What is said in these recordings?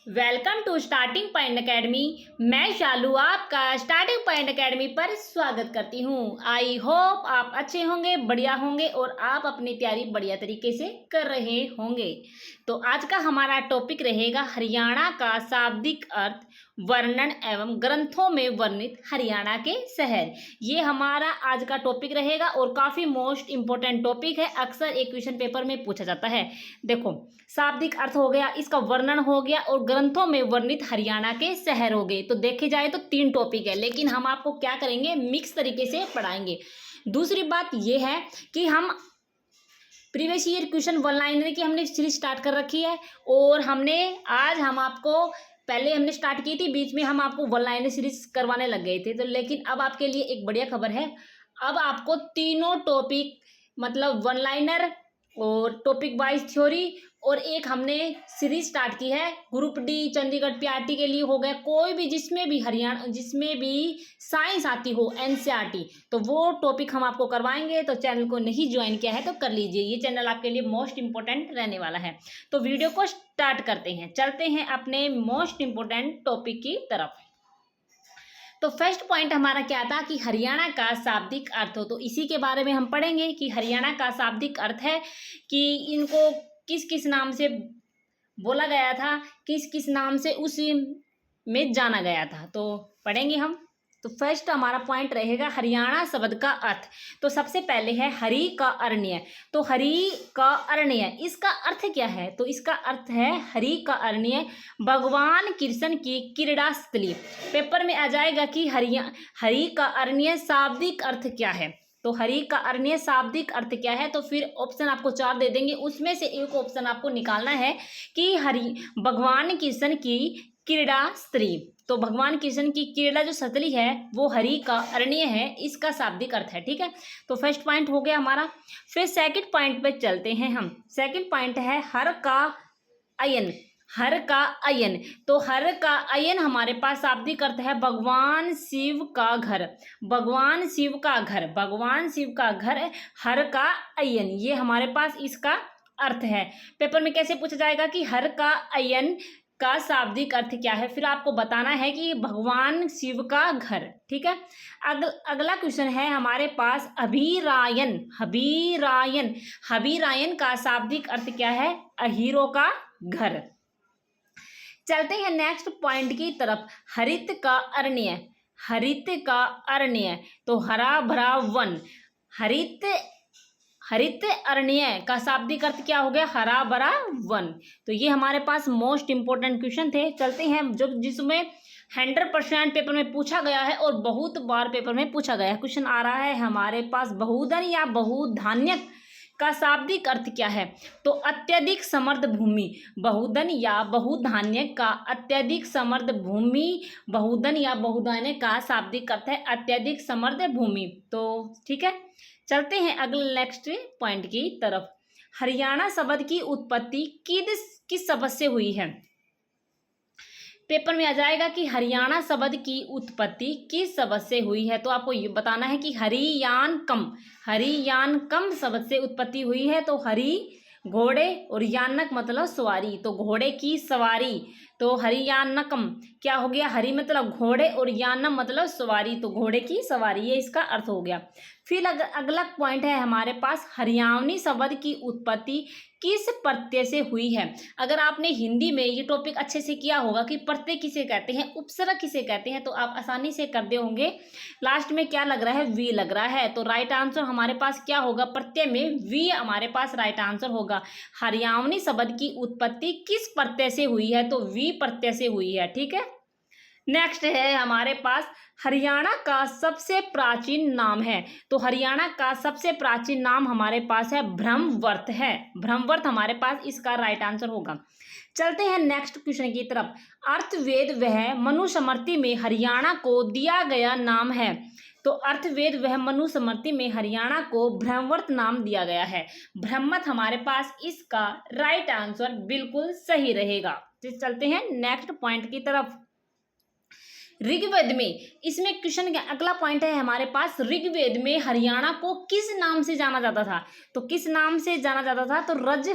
Welcome to starting point academy. मैं शालू आपका starting point academy पर स्वागत करती हूँ। आई होप आप अच्छे होंगे, बढ़िया होंगे और आप अपनी तैयारी बढ़िया तरीके से कर रहे होंगे। तो आज का हमारा टॉपिक रहेगा हरियाणा का शाब्दिक अर्थ, वर्णन एवं ग्रंथों में वर्णित हरियाणा के शहर। ये हमारा आज का टॉपिक रहेगा और काफ़ी मोस्ट इम्पोर्टेंट टॉपिक है। अक्सर एक क्वेश्चन पेपर में पूछा जाता है। देखो, शाब्दिक अर्थ हो गया, इसका वर्णन हो गया और ग्रंथों में वर्णित हरियाणा के शहर हो गए। तो देखे जाए तो 3 टॉपिक है, लेकिन हम आपको क्या करेंगे, मिक्स तरीके से पढ़ाएंगे। दूसरी बात यह है कि हम previous year question one liner की हमने सीरीज स्टार्ट कर रखी है और हम आपको पहले हमने स्टार्ट की थी, बीच में हम आपको वन लाइनर सीरीज करवाने लग गए थे। तो लेकिन अब आपके लिए एक बढ़िया खबर है, अब आपको तीनों टॉपिक मतलब वन लाइनर और टॉपिक वाइज थ्योरी और एक हमने सीरीज स्टार्ट की है ग्रुप डी चंडीगढ़ पीआरटी के लिए हो गया। कोई भी जिसमें भी साइंस आती हो एनसीईआरटी, तो वो टॉपिक हम आपको करवाएंगे। तो चैनल को नहीं ज्वाइन किया है तो कर लीजिए, ये चैनल आपके लिए मोस्ट इंपॉर्टेंट रहने वाला है। तो वीडियो को स्टार्ट करते हैं, चलते हैं अपने मोस्ट इंपॉर्टेंट टॉपिक की तरफ। तो फर्स्ट पॉइंट हमारा क्या था कि हरियाणा का शाब्दिक अर्थ हो, तो इसी के बारे में हम पढ़ेंगे कि हरियाणा का शाब्दिक अर्थ है कि इनको किस किस नाम से बोला गया था, किस किस नाम से उस में जाना गया था, तो पढ़ेंगे हम। तो फर्स्ट हमारा पॉइंट रहेगा हरियाणा शब्द का अर्थ। तो सबसे पहले है हरि का अरण्य। तो हरि का अरण्य, इसका अर्थ क्या है? तो इसका अर्थ है हरि का अरण्य भगवान कृष्ण की क्रीड़ा स्थली। पेपर में आ जाएगा कि हरि का अरण्य शाब्दिक अर्थ क्या है। तो हरि का अरण्य शाब्दिक अर्थ क्या है? तो फिर ऑप्शन आपको 4 दे देंगे, उसमें से एक ऑप्शन आपको निकालना है कि भगवान कृष्ण की क्रीड़ा स्थली। तो भगवान कृष्ण की क्रीड़ा जो स्थली है वो हरि का अरण्य है, इसका शाब्दिक अर्थ है। ठीक है, तो फर्स्ट पॉइंट हो गया हमारा। फिर सेकंड पॉइंट पे चलते हैं हम। सेकंड पॉइंट है हर का अयन। हर का अयन, तो हर का अयन हमारे पास शाब्दिक अर्थ है भगवान शिव का घर। भगवान शिव का घर, भगवान शिव का घर, हर का अयन, ये हमारे पास इसका अर्थ है। पेपर में कैसे पूछा जाएगा कि हर का अयन का शाब्दिक अर्थ क्या है, फिर आपको बताना है कि भगवान शिव का घर। ठीक है, अगला क्वेश्चन है हमारे पास अभिरायन। अभिरायन, अभिरायन का शाब्दिक अर्थ क्या है? अहीरो का घर। चलते हैं नेक्स्ट पॉइंट की तरफ, हरित का अरण्य। हरित का अरण्य, तो हरा भरा वन। हरित अरण्य का शाब्दिक अर्थ क्या हो गया? हरा भरा वन। तो ये हमारे पास मोस्ट इंपोर्टेंट क्वेश्चन थे। चलते हैं जो जिसमें 100% पेपर में पूछा गया है और बहुत बार पेपर में पूछा गया है। क्वेश्चन आ रहा है हमारे पास बहुधन या बहुधान्यक का शाब्दिक अर्थ क्या है? तो अत्यधिक समृद्ध भूमि। बहुधन या बहुधान्य का अत्यधिक समृद्ध भूमि, बहुधन या बहुधान्य का शाब्दिक अर्थ है अत्यधिक समृद्ध भूमि। तो ठीक है, चलते हैं अगले नेक्स्ट पॉइंट की तरफ। हरियाणा शब्द की उत्पत्ति किस शब्द से हुई है? पेपर में आ जाएगा कि हरियाणा शब्द की उत्पत्ति किस शब्द से हुई है। तो आपको ये बताना है कि हरियाणकम शब्द से उत्पत्ति हुई है। तो हरि घोड़े और यानक मतलब सवारी, तो घोड़े की सवारी। तो हरियाणकम क्या हो गया? हरि मतलब घोड़े और यानम मतलब सवारी, तो घोड़े की सवारी, ये इसका अर्थ हो गया। फिर अगला पॉइंट है हमारे पास हरियाणवी शब्द की उत्पत्ति किस प्रत्यय से हुई है। अगर आपने हिंदी में ये टॉपिक अच्छे से किया होगा कि प्रत्यय किसे कहते हैं, उपसर्ग किसे कहते हैं, तो आप आसानी से कर दे होंगे। लास्ट में क्या लग रहा है? वी लग रहा है। तो राइट आंसर हमारे पास क्या होगा? प्रत्यय में वी हमारे पास राइट आंसर होगा। हरियाणवी शब्द की उत्पत्ति किस प्रत्यय से हुई है? तो वी प्रत्यय से हुई है। ठीक है, नेक्स्ट है हमारे पास हरियाणा का सबसे प्राचीन नाम है। तो हरियाणा का सबसे प्राचीन नाम हमारे पास है ब्रह्मवर्त है। ब्रह्मवर्त हमारे पास इसका राइट आंसर होगा। चलते हैं नेक्स्ट क्वेश्चन की तरफ। अर्थवेद वह मनुस्मृति में हरियाणा को दिया गया नाम है। तो अर्थवेद वह मनुस्मृति में हरियाणा को ब्रह्मवर्त नाम दिया गया है। ब्रह्मत हमारे पास इसका राइट आंसर बिल्कुल सही रहेगा। तो चलते हैं नेक्स्ट पॉइंट की तरफ। ऋग्वेद में, इसमें क्वेश्चन का अगला पॉइंट है हमारे पास, ऋग्वेद में हरियाणा को किस नाम से जाना जाता था? तो किस नाम से जाना जाता था? तो रज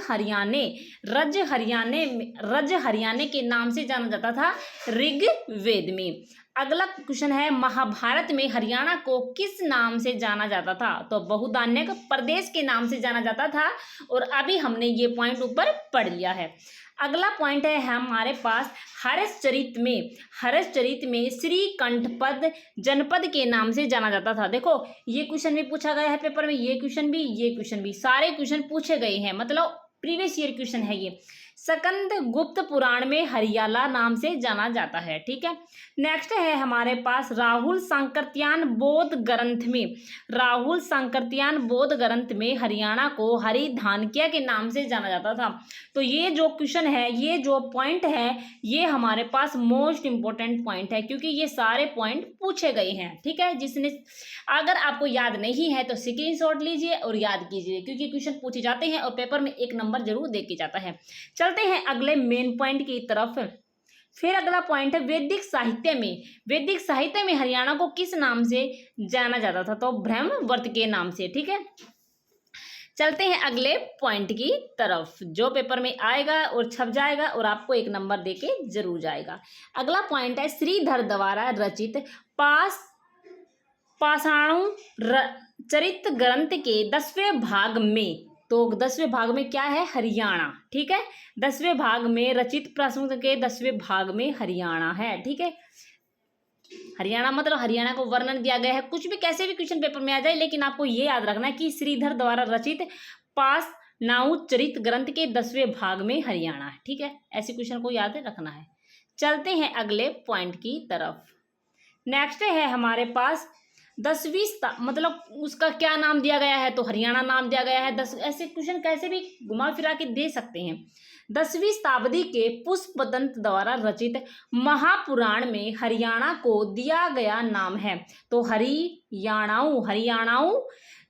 हरियाणे के नाम से जाना जाता था ऋग्वेद में। अगला क्वेश्चन है, महाभारत में हरियाणा को किस नाम से जाना जाता था? तो बहुधान्यक प्रदेश के नाम से जाना जाता था, और अभी हमने ये पॉइंट ऊपर पढ़ लिया है। अगला पॉइंट है हमारे पास, हर्षचरित में श्रीकंठपद जनपद के नाम से जाना जाता था। देखो ये क्वेश्चन भी पूछा गया है पेपर में, ये क्वेश्चन भी सारे क्वेश्चन पूछे गए हैं, मतलब प्रीवियस ईयर क्वेश्चन है ये। स्कंद गुप्त पुराण में हरियाला नाम से जाना जाता है। ठीक है, नेक्स्ट है हमारे पास, राहुल सांकृत्यायन बौद्ध ग्रंथ में हरियाणा को हरिधानक्य के नाम से जाना जाता था। तो ये जो क्वेश्चन है, ये जो पॉइंट है, ये हमारे पास मोस्ट इंपॉर्टेंट पॉइंट है, क्योंकि ये सारे पॉइंट पूछे गए हैं। ठीक है, जिसने अगर आपको याद नहीं है तो स्क्रीनशॉट लीजिए और याद कीजिए, क्योंकि क्वेश्चन पूछे जाते हैं और पेपर में 1 नंबर जरूर दे के जाता है। चलते हैं अगले मेन पॉइंट की तरफ। फिर अगला पॉइंट है, वैदिक साहित्य में हरियाणा को किस नाम से जाना जाता था? तो ब्रह्मवर्त के नाम से। ठीक है, चलते हैं अगले पॉइंट की तरफ, जो पेपर में आएगा और छप जाएगा और आपको 1 नंबर देके जरूर जाएगा। अगला पॉइंट है, श्रीधर द्वारा रचित पाषाणु चरित ग्रंथ के 10वें भाग में, तो 10वें भाग में क्या है? हरियाणा। ठीक है, 10वें भाग में रचित प्रश्न के 10वें भाग में हरियाणा है। ठीक है, हरियाणा मतलब हरियाणा को वर्णन दिया गया है, कुछ भी कैसे भी क्वेश्चन पेपर में आ जाए, लेकिन आपको ये याद रखना है कि श्रीधर द्वारा रचित पाषाणु चरित ग्रंथ के 10वें भाग में हरियाणा है। ठीक है, ऐसे क्वेश्चन को याद रखना है। चलते हैं अगले पॉइंट की तरफ। नेक्स्ट है हमारे पास, 10वीं मतलब उसका क्या नाम दिया गया है? तो हरियाणा नाम दिया गया है। 10 ऐसे क्वेश्चन कैसे भी घुमा फिरा के दे सकते हैं। 10वीं शताब्दी के पुष्पदंत द्वारा रचित महापुराण में हरियाणा को दिया गया नाम है। तो हरियाणाऊ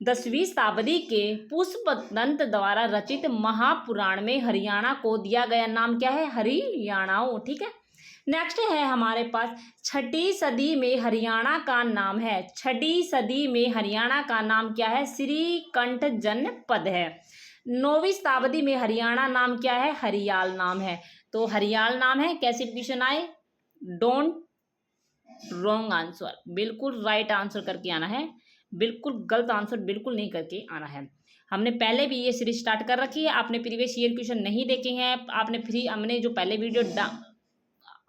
10वीं शताब्दी के पुष्पदंत द्वारा रचित महापुराण में हरियाणा को दिया गया नाम क्या है? हरियाणाऊ। ठीक है, नेक्स्ट है हमारे पास, 6ठी सदी में हरियाणा का नाम है। 6ठी सदी में हरियाणा का नाम क्या है? श्रीकंठ जनपद है। 9वीं शताब्दी में हरियाणा नाम क्या है? हरियाल नाम है। तो हरियाल नाम है। कैसे क्वेश्चन आए? डोंट रॉन्ग आंसर, बिल्कुल राइट आंसर करके आना है, बिल्कुल गलत आंसर बिल्कुल नहीं करके आना है। हमने पहले भी ये सीरीज स्टार्ट कर रखी है, आपने प्रीवियस ईयर क्वेश्चन नहीं देखे हैं, हमने जो पहले वीडियो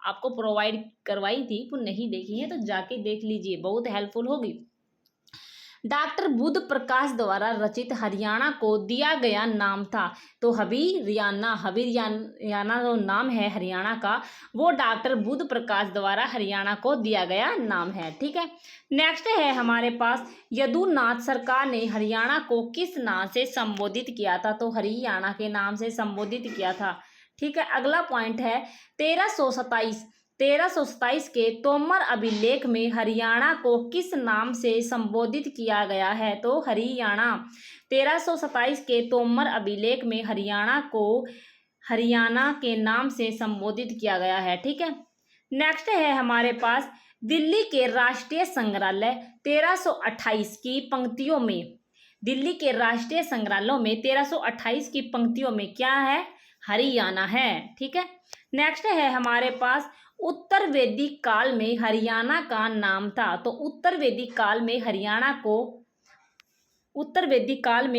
आपको प्रोवाइड करवाई थी वो नहीं देखी है तो जाके देख लीजिए, बहुत हेल्पफुल होगी। डॉक्टर बुद्ध प्रकाश द्वारा रचित हरियाणा को दिया गया नाम था। तो हबीरियाना जो नाम है हरियाणा का, वो डॉक्टर बुद्ध प्रकाश द्वारा हरियाणा को दिया गया नाम है। ठीक है, नेक्स्ट है हमारे पास, यदुनाथ सरकार ने हरियाणा को किस नाम से संबोधित किया था? तो हरियाणा के नाम से संबोधित किया था। ठीक है, अगला पॉइंट है, 1327 के तोमर अभिलेख में हरियाणा को किस नाम से संबोधित किया गया है? तो हरियाणा। 1327 के तोमर अभिलेख में हरियाणा को हरियाणा के नाम से संबोधित किया गया है। ठीक है, नेक्स्ट है हमारे पास, दिल्ली के राष्ट्रीय संग्रहालय 1328 की पंक्तियों में, दिल्ली के राष्ट्रीय संग्रहालयों में 1328 की पंक्तियों में क्या है? हरियाणा है। ठीक है, नेक्स्ट है हमारे पास, उत्तर वैदिक काल में हरियाणा का नाम था। तो उत्तर वैदिक काल में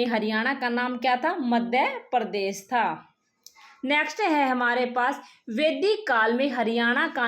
हरियाणा का नाम क्या था? मध्य प्रदेश था। नेक्स्ट है हमारे पास, वैदिक काल में हरियाणा का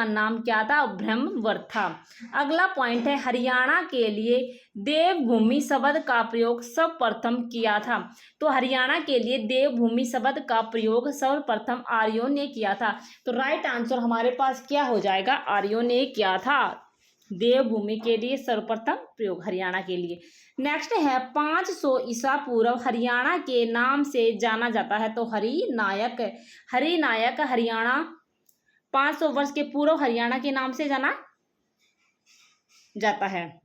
नाम क्या था? ब्रह्मवर्त था। अगला पॉइंट है, हरियाणा के लिए देवभूमि शब्द का प्रयोग सर्वप्रथम किया था। तो हरियाणा के लिए देवभूमि शब्द का प्रयोग सर्वप्रथम आर्यों ने किया था। तो राइट आंसर हमारे पास क्या हो जाएगा? आर्यों ने किया था देवभूमि के लिए सर्वप्रथम प्रयोग हरियाणा के लिए। नेक्स्ट है, 500 ईसा पूर्व हरियाणा के नाम से जाना जाता है। तो हरिनायक हरियाणा 500 वर्ष के पूर्व हरियाणा के नाम से जाना जाता है।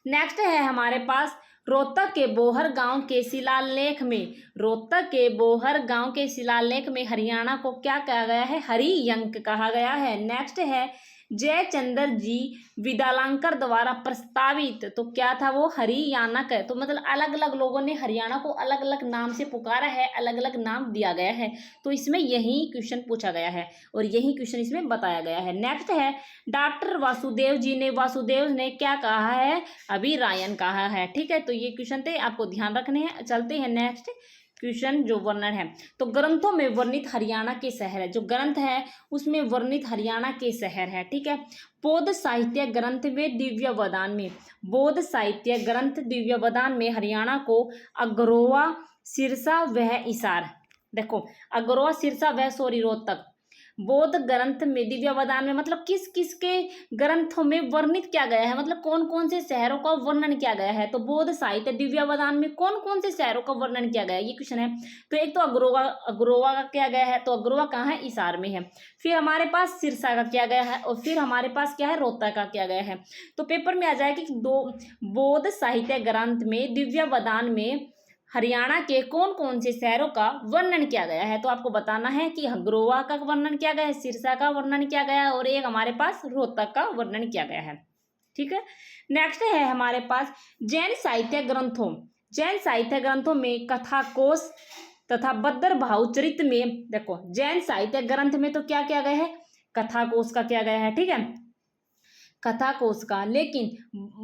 नेक्स्ट है हमारे पास, रोहतक के बोहर गांव के शिलालेख में, रोहतक के बोहर गांव के शिलालेख में हरियाणा को क्या कहा गया है? हरियंक कहा गया है। नेक्स्ट है जयचंद्र जी विद्यालंकर द्वारा प्रस्तावित, तो क्या था वो? हरियाणक है। तो मतलब अलग अलग लोगों ने हरियाणा को अलग अलग नाम से पुकारा है, अलग अलग नाम दिया गया है। तो इसमें यही क्वेश्चन पूछा गया है और यही क्वेश्चन इसमें बताया गया है। नेक्स्ट है डॉक्टर वासुदेव जी ने, वासुदेव ने क्या कहा है? अभिरायन कहा है। ठीक है, तो ये क्वेश्चन थे, आपको ध्यान रखने हैं। चलते हैं नेक्स्ट क्वेश्चन जो वर्णन है। तो ग्रंथों में वर्णित हरियाणा के शहर है, जो ग्रंथ है उसमें वर्णित हरियाणा के शहर है। ठीक है, बौद्ध साहित्य ग्रंथ में दिव्यवदान में, बौद्ध साहित्य ग्रंथ दिव्यवदान में हरियाणा को अग्रोवा, सिरसा व हिसार, देखो अग्रोवा, सिरसा व रोहतक, बौद्ध ग्रंथ में दिव्यवदान में मतलब किस किस के ग्रंथों में वर्णित किया गया है, मतलब कौन कौन से शहरों का वर्णन किया गया है। तो बौद्ध साहित्य दिव्यवदान में कौन कौन से शहरों का वर्णन किया गया है, ये क्वेश्चन है। तो एक तो अग्रोवा, अग्रोवा का किया गया है, तो अग्रोवा कहाँ है? हिसार में है। फिर हमारे पास सिरसा का किया गया है और फिर हमारे पास क्या है? रोहतक का किया गया है। तो पेपर में आ जाएगा कि दो बौद्ध साहित्य ग्रंथ में दिव्यवदान में हरियाणा के कौन कौन से शहरों का वर्णन किया गया है। तो आपको बताना है कि अग्रोवा का वर्णन किया गया है, सिरसा का वर्णन किया गया है और एक हमारे पास रोहतक का वर्णन किया गया है। ठीक है, नेक्स्ट है हमारे पास जैन साहित्य ग्रंथों, जैन साहित्य ग्रंथों में कथाकोश तथा बद्र भावचरित में, देखो जैन साहित्य ग्रंथ में तो क्या किया गया है? कथाकोश का किया गया है। ठीक है, कथाकोश का, लेकिन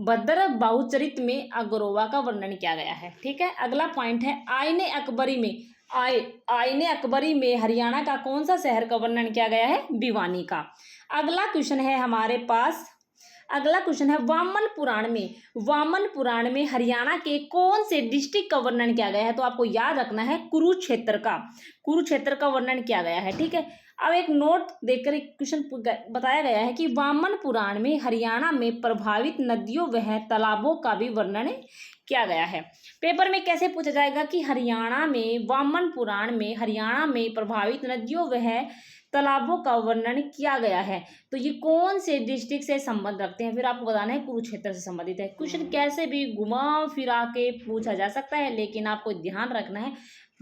बद्र बहुचरित में अग्रोवा का वर्णन किया गया है। ठीक है, अगला पॉइंट है आईने अकबरी में, आईने अकबरी में हरियाणा का कौन सा शहर का वर्णन किया गया है? भिवानी का। अगला क्वेश्चन है हमारे पास, अगला क्वेश्चन है वामन पुराण में, वामन पुराण में हरियाणा के कौन से डिस्ट्रिक्ट का वर्णन किया गया है? तो आपको याद रखना है कुरुक्षेत्र का, कुरुक्षेत्र का वर्णन किया गया है। ठीक है, अब एक नोट देखकर एक क्वेश्चन बताया गया है कि वामन पुराण में हरियाणा में प्रभावित नदियों व तालाबों का भी वर्णन किया गया है। पेपर में कैसे पूछा जाएगा कि हरियाणा में, वामन पुराण में हरियाणा में प्रभावित नदियों व तालाबों का वर्णन किया गया है, तो ये कौन से डिस्ट्रिक्ट से संबंध रखते हैं? फिर आपको बताना है कुरुक्षेत्र से संबंधित है। क्वेश्चन कैसे भी घुमा फिरा के पूछा जा सकता है, लेकिन आपको ध्यान रखना है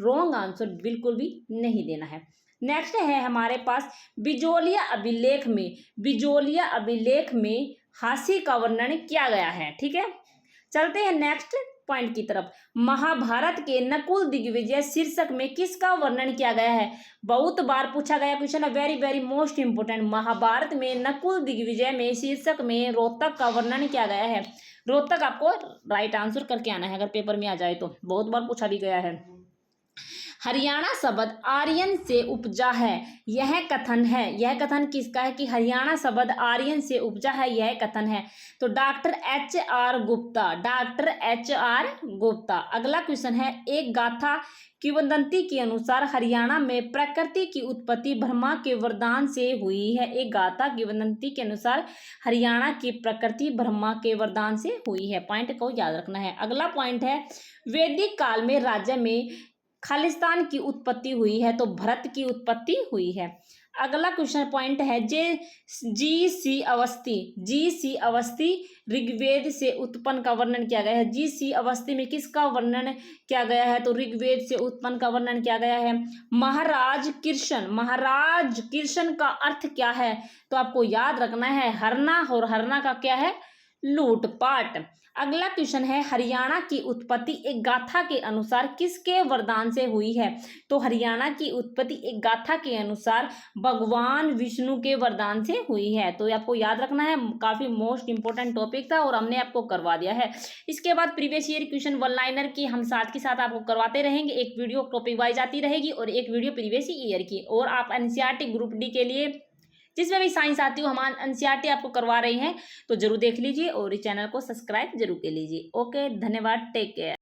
रॉन्ग आंसर बिल्कुल भी नहीं देना है। नेक्स्ट है हमारे पास बिजोलिया अभिलेख में, बिजोलिया अभिलेख में हाथी का वर्णन किया गया है। ठीक है, चलते हैं नेक्स्ट पॉइंट की तरफ। महाभारत के नकुल दिग्विजय शीर्षक में किसका वर्णन किया गया है? बहुत बार पूछा गया क्वेश्चन है, very very most important. Mahabharat में नकुल दिग्विजय में शीर्षक में रोहतक का वर्णन किया गया है। रोहतक आपको राइट आंसर करके आना है अगर पेपर में आ जाए तो, बहुत बार पूछा भी गया है। हरियाणा शब्द आर्यन से उपजा है, यह कथन है, यह कथन किसका है कि हरियाणा शब्द आर्यन से उपजा है, यह कथन है। तो doctor HR Gupta, doctor HR Gupta. अगला क्वेश्चन है एक गाथा किंवदंती के अनुसार हरियाणा में प्रकृति की उत्पत्ति ब्रह्मा के वरदान से हुई है। एक गाथा किंवदंती के अनुसार हरियाणा की प्रकृति ब्रह्मा के वरदान से हुई है। पॉइंट को याद रखना है। अगला पॉइंट है वैदिक काल में राज्य में खालिस्तान की उत्पत्ति हुई है, तो भरत की उत्पत्ति हुई है। अगला क्वेश्चन पॉइंट है GC अवस्थी, GC अवस्थी ऋग्वेद से उत्पन्न का वर्णन किया गया है। GC अवस्थी में किसका वर्णन किया गया है? तो ऋग्वेद से उत्पन्न का वर्णन किया गया है। महाराज कृष्ण, महाराज कृष्ण का अर्थ क्या है? तो आपको याद रखना है हरना, और हरना का क्या है? लूटपाट। अगला क्वेश्चन है हरियाणा की उत्पत्ति एक गाथा के अनुसार किसके वरदान से हुई है? तो हरियाणा की उत्पत्ति एक गाथा के अनुसार भगवान विष्णु के वरदान से हुई है। तो आपको याद रखना है, काफी मोस्ट इंपोर्टेंट टॉपिक था और हमने आपको करवा दिया है। इसके बाद previous year question one liner की हम साथ के साथ आपको करवाते रहेंगे। एक वीडियो टॉपिक वाइज आती रहेगी और एक वीडियो प्रीवियस ईयर की। और आप NCERT ग्रुप डी के लिए जिसमें भी साइंस आती हो हम NCERT आपको करवा रहे हैं, तो जरूर देख लीजिए और इस चैनल को सब्सक्राइब जरूर कर लीजिए। ओके, धन्यवाद, टेक केयर।